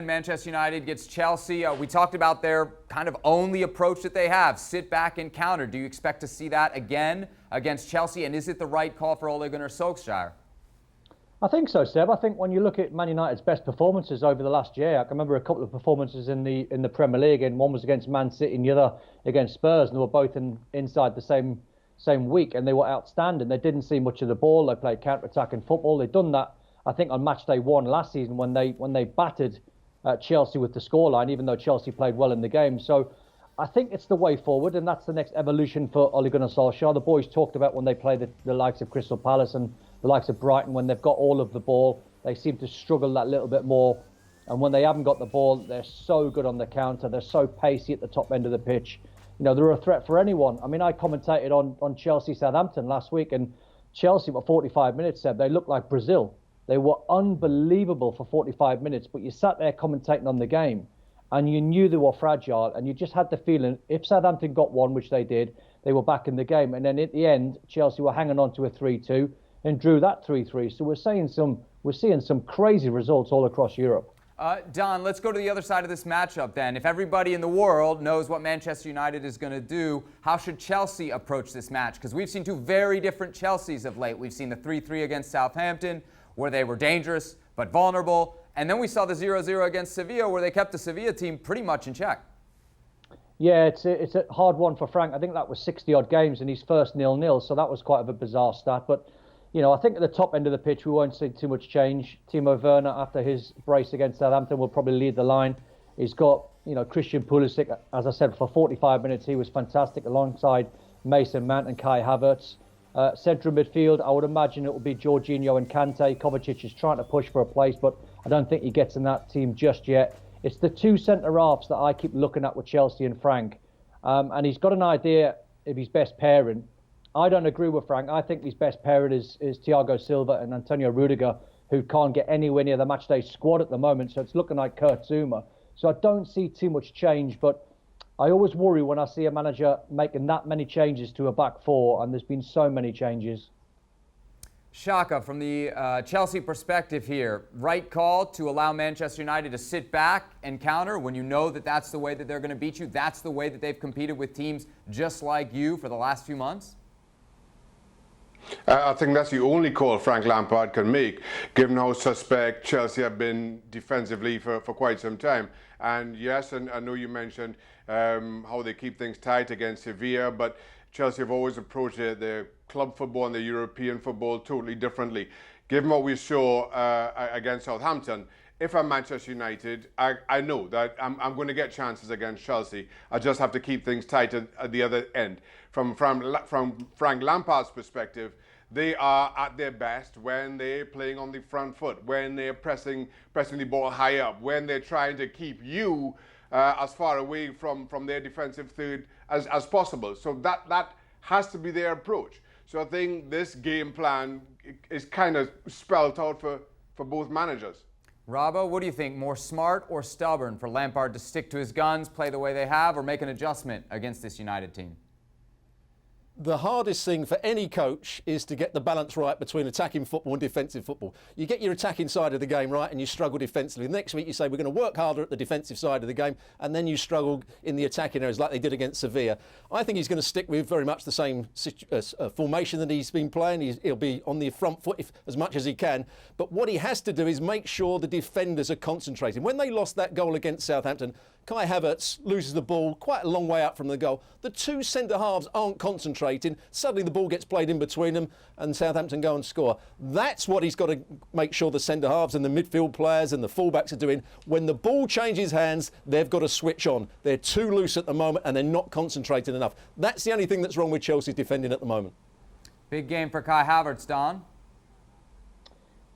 Manchester United gets Chelsea. We talked about their kind of only approach that they have, sit back and counter. Do you expect to see that again against Chelsea? And is it the right call for Ole Gunnar Solskjaer? I think so, Seb. I think when you look at Man United's best performances over the last year, I can remember a couple of performances in the Premier League, and one was against Man City and the other against Spurs, and they were both inside the same week, and they were outstanding. They didn't see much of the ball. They played counter-attacking football. They'd done that, I think, on match day 1 last season when they battered Chelsea with the scoreline, even though Chelsea played well in the game. So I think it's the way forward, and that's the next evolution for Ole Gunnar Solskjaer. The boys talked about when they play the likes of Crystal Palace and the likes of Brighton, when they've got all of the ball, they seem to struggle that little bit more. And when they haven't got the ball, they're so good on the counter. They're so pacey at the top end of the pitch. You know, they're a threat for anyone. I mean, I commentated on Chelsea-Southampton last week, and Chelsea for 45 minutes, Seb, they looked like Brazil. They were unbelievable for 45 minutes, but you sat there commentating on the game and you knew they were fragile, and you just had the feeling if Southampton got one, which they did, they were back in the game. And then at the end, Chelsea were hanging on to a 3-2 and drew that 3-3. So we're seeing some crazy results all across Europe. Don, let's go to the other side of this matchup then. If everybody in the world knows what Manchester United is going to do, how should Chelsea approach this match? Because we've seen two very different Chelseas of late. We've seen the 3-3 against Southampton, where they were dangerous but vulnerable. And then we saw the 0-0 against Sevilla, where they kept the Sevilla team pretty much in check. Yeah, it's a hard one for Frank. I think that was 60-odd games in his first 0-0, so that was quite a bizarre stat. But, you know, I think at the top end of the pitch, we won't see too much change. Timo Werner, after his brace against Southampton, will probably lead the line. He's got, you know, Christian Pulisic, as I said, for 45 minutes, he was fantastic alongside Mason Mount and Kai Havertz. Central midfield, I would imagine it will be Jorginho and Kante. Kovacic is trying to push for a place, but I don't think he gets in that team just yet. It's the two centre-halves that I keep looking at with Chelsea and Frank. And he's got an idea of his best pairing. I don't agree with Frank. I think his best pairing is Thiago Silva and Antonio Rudiger, who can't get anywhere near the matchday squad at the moment. So it's looking like Kurt Zouma. So I don't see too much change, but I always worry when I see a manager making that many changes to a back four, and there's been so many changes. Shaka, from the Chelsea perspective here, right call to allow Manchester United to sit back and counter when you know that that's the way that they're going to beat you? That's the way that they've competed with teams just like you for the last few months? I think that's the only call Frank Lampard can make, given how suspect Chelsea have been defensively for quite some time. And yes, and I know you mentioned how they keep things tight against Sevilla, but Chelsea have always approached their club football and the European football totally differently. Given what we saw against Southampton, if I'm Manchester United, I know that I'm going to get chances against Chelsea. I just have to keep things tight at the other end. From Frank Lampard's perspective, they are at their best when they're playing on the front foot, when they're pressing the ball high up, when they're trying to keep you as far away from their defensive third as possible. So that has to be their approach. So I think this game plan is kind of spelled out for both managers. Robbo, what do you think? More smart or stubborn for Lampard to stick to his guns, play the way they have, or make an adjustment against this United team? The hardest thing for any coach is to get the balance right between attacking football and defensive football. You get your attacking side of the game right and you struggle defensively. Next week you say we're going to work harder at the defensive side of the game, and then you struggle in the attacking areas like they did against Sevilla. I think he's going to stick with very much the same formation that he's been playing. He'll be on the front foot as much as he can. But what he has to do is make sure the defenders are concentrating. When they lost that goal against Southampton, Kai Havertz loses the ball quite a long way out from the goal. The two centre-halves aren't concentrating. Suddenly the ball gets played in between them and Southampton go and score. That's what he's got to make sure the centre-halves and the midfield players and the full-backs are doing. When the ball changes hands, they've got to switch on. They're too loose at the moment and they're not concentrating enough. That's the only thing that's wrong with Chelsea's defending at the moment. Big game for Kai Havertz, Don.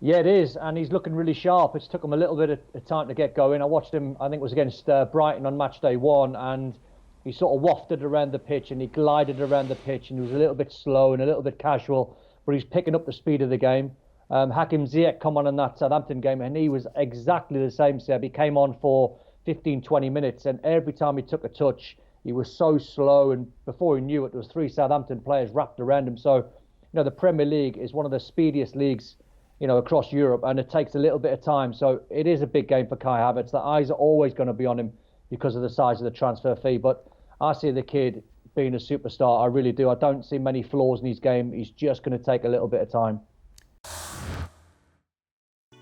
Yeah, it is, and he's looking really sharp. It's took him a little bit of time to get going. I watched him, I think it was against Brighton on match day 1, and he sort of wafted around the pitch and he glided around the pitch, and he was a little bit slow and a little bit casual, but he's picking up the speed of the game. Hakim Ziyech come on in that Southampton game, and he was exactly the same, Seb. He came on for 15, 20 minutes, and every time he took a touch, he was so slow, and before he knew it, there was 3 Southampton players wrapped around him. So, you know, the Premier League is one of the speediest leagues across Europe, and it takes a little bit of time. So it is a big game for Kai Havertz. The eyes are always going to be on him because of the size of the transfer fee. But I see the kid being a superstar. I really do. I don't see many flaws in his game. He's just going to take a little bit of time.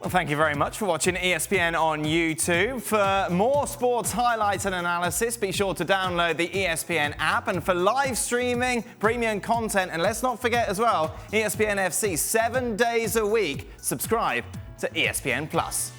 Well, thank you very much for watching ESPN on YouTube. For more sports highlights and analysis, be sure to download the ESPN app. And for live streaming, premium content, and let's not forget as well, ESPN FC 7 days a week. Subscribe to ESPN Plus.